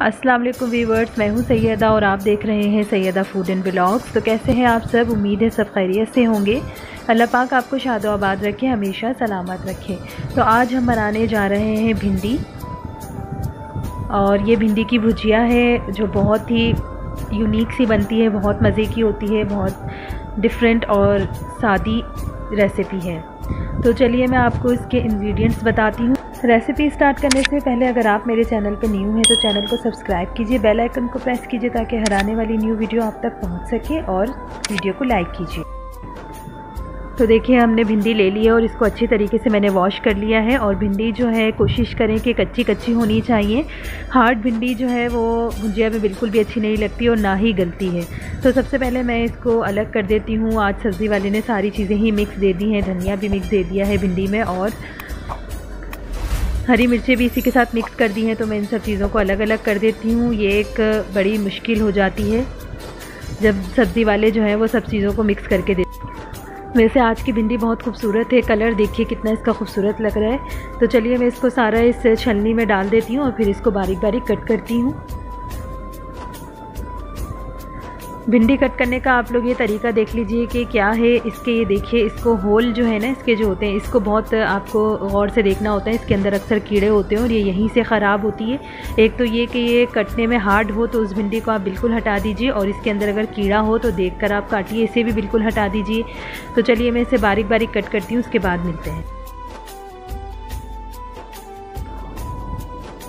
अस्सलाम वालेकुम व्यूअर्स, मैं हूं सैयदा और आप देख रहे हैं सैयदा फूड एंड व्लॉग्स। तो कैसे हैं आप सब? उम्मीद है सब खैरियत से होंगे। अल्लाह पाक आपको शादोआबाद रखे, हमेशा सलामत रखे। तो आज हम बनाने जा रहे हैं भिंडी, और ये भिंडी की भुजिया है जो बहुत ही यूनिक सी बनती है, बहुत मज़े की होती है, बहुत डिफरेंट और सादी रेसिपी है। तो चलिए मैं आपको इसके इंग्रेडिएंट्स बताती हूँ। रेसिपी स्टार्ट करने से पहले अगर आप मेरे चैनल पर न्यू हैं तो चैनल को सब्सक्राइब कीजिए, बेल आइकन को प्रेस कीजिए ताकि हर आने वाली न्यू वीडियो आप तक पहुँच सके, और वीडियो को लाइक कीजिए। तो देखिए हमने भिंडी ले ली है और इसको अच्छी तरीके से मैंने वॉश कर लिया है। और भिंडी जो है कोशिश करें कि कच्ची कच्ची होनी चाहिए। हार्ड भिंडी जो है वो भुजिया में बिल्कुल भी अच्छी नहीं लगती और ना ही गलती है। तो सबसे पहले मैं इसको अलग कर देती हूँ। आज सब्ज़ी वाले ने सारी चीज़ें ही मिक्स दे दी हैं, धनिया भी मिक्स दे दिया है भिंडी में, और हरी मिर्चें भी इसी के साथ मिक्स कर दी हैं। तो मैं इन सब चीज़ों को अलग अलग कर देती हूँ। ये एक बड़ी मुश्किल हो जाती है जब सब्ज़ी वाले जो है वो सब चीज़ों को मिक्स करके देते हैं। वैसे आज की भिंडी बहुत खूबसूरत है, कलर देखिए कितना इसका खूबसूरत लग रहा है। तो चलिए मैं इसको सारा इस छलनी में डाल देती हूँ और फिर इसको बारीक बारीक कट करती हूँ। भिंडी कट करने का आप लोग ये तरीका देख लीजिए कि क्या है इसके। ये देखिए इसको होल जो है ना इसके जो होते हैं, इसको बहुत आपको गौर से देखना होता है। इसके अंदर अक्सर कीड़े होते हैं और ये यहीं से ख़राब होती है। एक तो ये कि ये कटने में हार्ड हो तो उस भिंडी को आप बिल्कुल हटा दीजिए, और इसके अंदर अगर कीड़ा हो तो देख कर आप काटिए, इसे भी बिल्कुल हटा दीजिए। तो चलिए मैं इसे बारीक बारीक कट करती हूँ, उसके बाद मिलते हैं।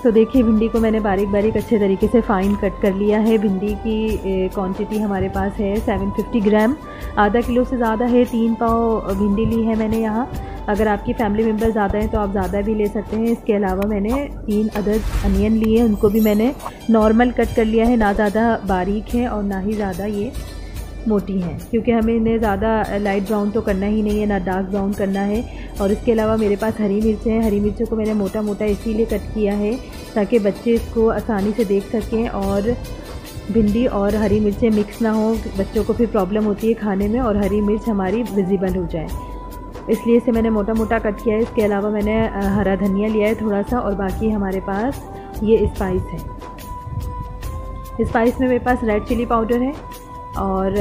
तो देखिए भिंडी को मैंने बारीक बारीक अच्छे तरीके से फ़ाइन कट कर लिया है। भिंडी की क्वांटिटी हमारे पास है 750 ग्राम, आधा किलो से ज़्यादा है। 3 पाव भिंडी ली है मैंने यहाँ। अगर आपकी फैमिली मेम्बर ज़्यादा हैं तो आप ज़्यादा भी ले सकते हैं। इसके अलावा मैंने 3 अदद अनियन लिए, उनको भी मैंने नॉर्मल कट कर लिया है, ना ज़्यादा बारीक है और ना ही ज़्यादा ये मोटी हैं, क्योंकि हमें इन्हें ज़्यादा लाइट ब्राउन तो करना ही नहीं है, ना डार्क ब्राउन करना है। और इसके अलावा मेरे पास हरी मिर्च हैं। हरी मिर्चों को मैंने मोटा मोटा इसीलिए कट किया है ताकि बच्चे इसको आसानी से देख सकें, और भिंडी और हरी मिर्चें मिक्स ना हो, बच्चों को फिर प्रॉब्लम होती है खाने में, और हरी मिर्च हमारी विजिबल हो जाए, इसलिए इसे मैंने मोटा मोटा कट किया है। इसके अलावा मैंने हरा धनिया लिया है थोड़ा सा, और बाकी हमारे पास ये स्पाइस है। स्पाइस में मेरे पास रेड चिली पाउडर है, और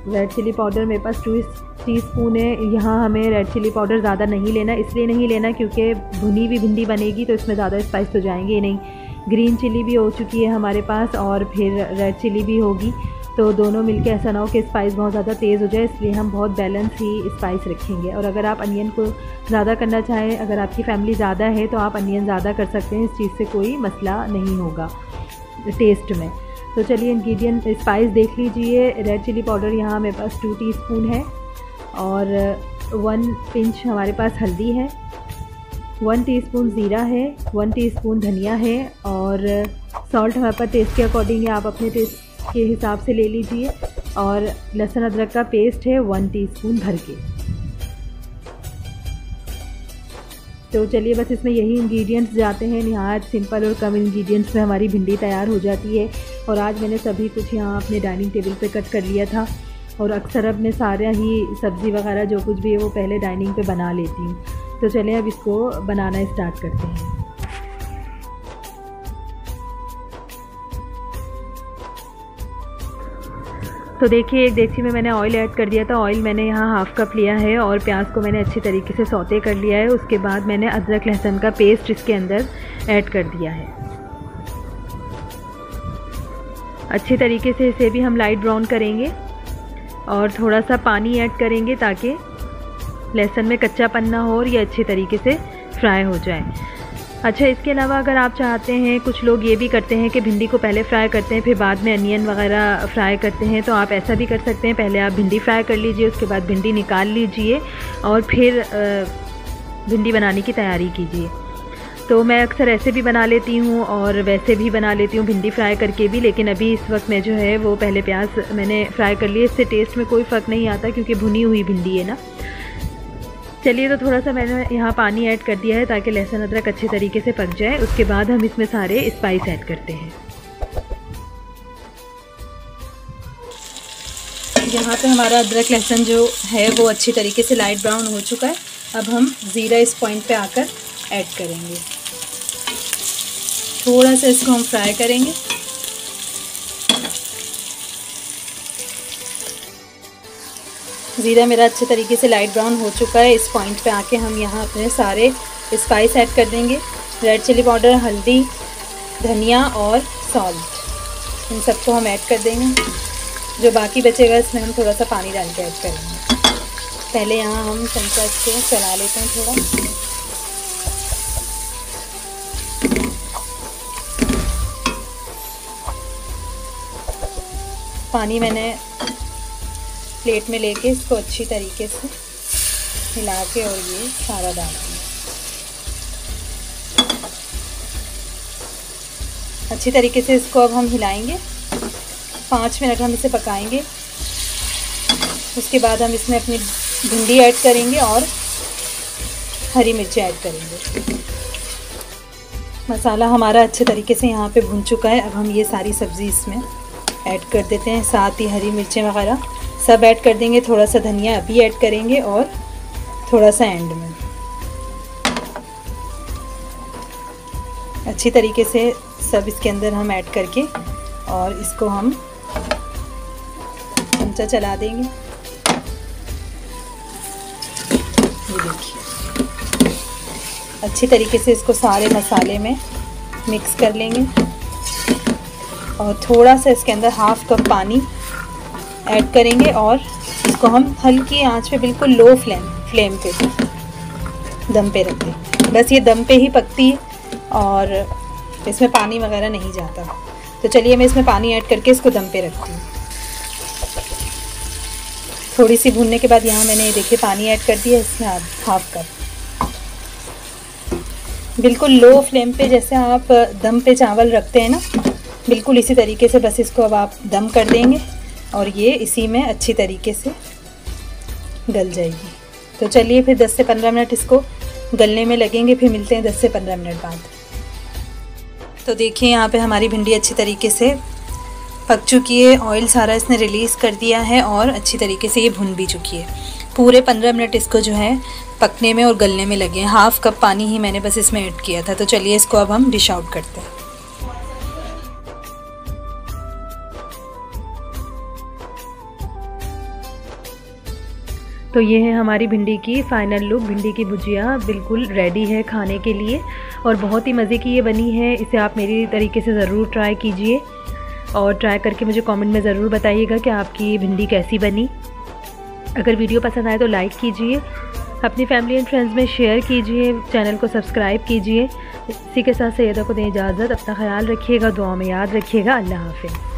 रेड चिली पाउडर मेरे पास 2 टीस्पून है। यहाँ हमें रेड चिली पाउडर ज़्यादा नहीं लेना, इसलिए नहीं लेना क्योंकि भुनी हुई भिंडी बनेगी तो इसमें ज़्यादा स्पाइस तो जाएंगे नहीं। ग्रीन चिली भी हो चुकी है हमारे पास, और फिर रेड चिली भी होगी, तो दोनों मिलके ऐसा ना हो कि स्पाइस बहुत ज़्यादा तेज़ हो जाए, इसलिए हम बहुत बैलेंस ही स्पाइस रखेंगे। और अगर आप अनियन को ज़्यादा करना चाहें, अगर आपकी फैमिली ज़्यादा है तो आप अनियन ज़्यादा कर सकते हैं, इस चीज़ से कोई मसला नहीं होगा टेस्ट में। तो चलिए इंग्रेडिएंट स्पाइस देख लीजिए। रेड चिली पाउडर यहाँ मेरे पास 2 टीस्पून है, और 1 पिंच हमारे पास हल्दी है, 1 टीस्पून ज़ीरा है, 1 टीस्पून धनिया है, और सॉल्ट हमारे पास टेस्ट के अकॉर्डिंग है, आप अपने टेस्ट के हिसाब से ले लीजिए। और लहसुन अदरक का पेस्ट है 1 टीस्पून भर के। तो चलिए बस इसमें यही इंग्रेडिएंट्स जाते हैं। नहायत सिंपल और कम इंग्रेडिएंट्स में हमारी भिंडी तैयार हो जाती है। और आज मैंने सभी कुछ यहाँ अपने डाइनिंग टेबल पे कट कर लिया था, और अक्सर अब मैं सारा ही सब्ज़ी वगैरह जो कुछ भी है वो पहले डाइनिंग पे बना लेती हूँ। तो चलिए अब इसको बनाना स्टार्ट करते हैं। तो देखिए एक देगची में मैंने ऑयल ऐड कर दिया था। ऑयल मैंने यहाँ हाफ़ कप लिया है, और प्याज को मैंने अच्छी तरीके से सौते कर लिया है। उसके बाद मैंने अदरक लहसुन का पेस्ट इसके अंदर ऐड कर दिया है। अच्छी तरीके से इसे भी हम लाइट ब्राउन करेंगे, और थोड़ा सा पानी ऐड करेंगे ताकि लहसुन में कच्चापन ना हो और ये अच्छी तरीके से फ्राई हो जाए। अच्छा, इसके अलावा अगर आप चाहते हैं, कुछ लोग ये भी करते हैं कि भिंडी को पहले फ्राई करते हैं फिर बाद में अनियन वगैरह फ्राई करते हैं, तो आप ऐसा भी कर सकते हैं। पहले आप भिंडी फ्राई कर लीजिए, उसके बाद भिंडी निकाल लीजिए और फिर भिंडी बनाने की तैयारी कीजिए। तो मैं अक्सर ऐसे भी बना लेती हूँ और वैसे भी बना लेती हूँ, भिंडी फ्राई करके भी। लेकिन अभी इस वक्त मैं जो है वो पहले प्याज मैंने फ्राई कर लिया। इससे टेस्ट में कोई फ़र्क नहीं आता क्योंकि भुनी हुई भिंडी है ना। चलिए तो थोड़ा सा मैंने यहाँ पानी ऐड कर दिया है ताकि लहसुन अदरक अच्छे तरीके से पक जाए। उसके बाद हम इसमें सारे स्पाइस ऐड करते हैं। यहाँ पे हमारा अदरक लहसुन जो है वो अच्छी तरीके से लाइट ब्राउन हो चुका है। अब हम ज़ीरा इस पॉइंट पे आकर ऐड करेंगे। थोड़ा सा इसको हम फ्राई करेंगे। ज़ीरा मेरा अच्छे तरीके से लाइट ब्राउन हो चुका है। इस पॉइंट पे आके हम यहाँ अपने सारे स्पाइस ऐड कर देंगे। रेड चिली पाउडर, हल्दी, धनिया और सॉल्ट, इन सबको हम ऐड कर देंगे। जो बाकी बचेगा इसमें हम थोड़ा सा पानी डाल के ऐड करेंगे। पहले यहाँ हम चमचा से चला लेते हैं थोड़ा। पानी मैंने प्लेट में लेके इसको अच्छी तरीके से हिला के और ये सारा डाल दिया। अच्छी तरीके से इसको अब हम हिलाएंगे। 5 मिनट हम इसे पकाएंगे। उसके बाद हम इसमें अपनी भिंडी ऐड करेंगे और हरी मिर्ची ऐड करेंगे। मसाला हमारा अच्छे तरीके से यहाँ पे भुन चुका है। अब हम ये सारी सब्ज़ी इसमें ऐड कर देते हैं, साथ ही हरी मिर्चें वगैरह सब ऐड कर देंगे। थोड़ा सा धनिया अभी ऐड करेंगे और थोड़ा सा एंड में। अच्छी तरीके से सब इसके अंदर हम ऐड करके और इसको हम चमचा चला देंगे। ये देखिए, अच्छी तरीके से इसको सारे मसाले में मिक्स कर लेंगे और थोड़ा सा इसके अंदर हाफ कप पानी ऐड करेंगे और इसको हम हल्की आंच पे, बिल्कुल लो फ्लेम पे दम पे रख दें। बस ये दम पे ही पकती है और इसमें पानी वगैरह नहीं जाता। तो चलिए मैं इसमें पानी ऐड करके इसको दम पे रखती हूँ। थोड़ी सी भूनने के बाद यहाँ मैंने देखिए पानी ऐड कर दिया इसमें हाफ कप। बिल्कुल लो फ्लेम पे जैसे आप दम पे चावल रखते हैं ना, बिल्कुल इसी तरीके से बस इसको अब आप दम कर देंगे और ये इसी में अच्छी तरीके से गल जाएगी। तो चलिए फिर 10 से 15 मिनट इसको गलने में लगेंगे, फिर मिलते हैं 10 से 15 मिनट बाद। तो देखिए यहाँ पे हमारी भिंडी अच्छी तरीके से पक चुकी है। ऑयल सारा इसने रिलीज़ कर दिया है और अच्छी तरीके से ये भुन भी चुकी है। पूरे 15 मिनट इसको जो है पकने में और गलने में लगे हैं। हाफ कप पानी ही मैंने बस इसमें ऐड किया था। तो चलिए इसको अब हम डिश आउट करते हैं। तो ये है हमारी भिंडी की फ़ाइनल लुक। भिंडी की भुजिया बिल्कुल रेडी है खाने के लिए और बहुत ही मज़े की ये बनी है। इसे आप मेरी तरीके से ज़रूर ट्राई कीजिए और ट्राई करके मुझे कमेंट में ज़रूर बताइएगा कि आपकी भिंडी कैसी बनी। अगर वीडियो पसंद आए तो लाइक कीजिए, अपनी फैमिली एंड फ्रेंड्स में शेयर कीजिए, चैनल को सब्सक्राइब कीजिए। इसी के साथ सैयदा को दें इजाज़त। अपना ख्याल रखिएगा, दुआ में याद रखिएगा। अल्लाह हाफ़िज़।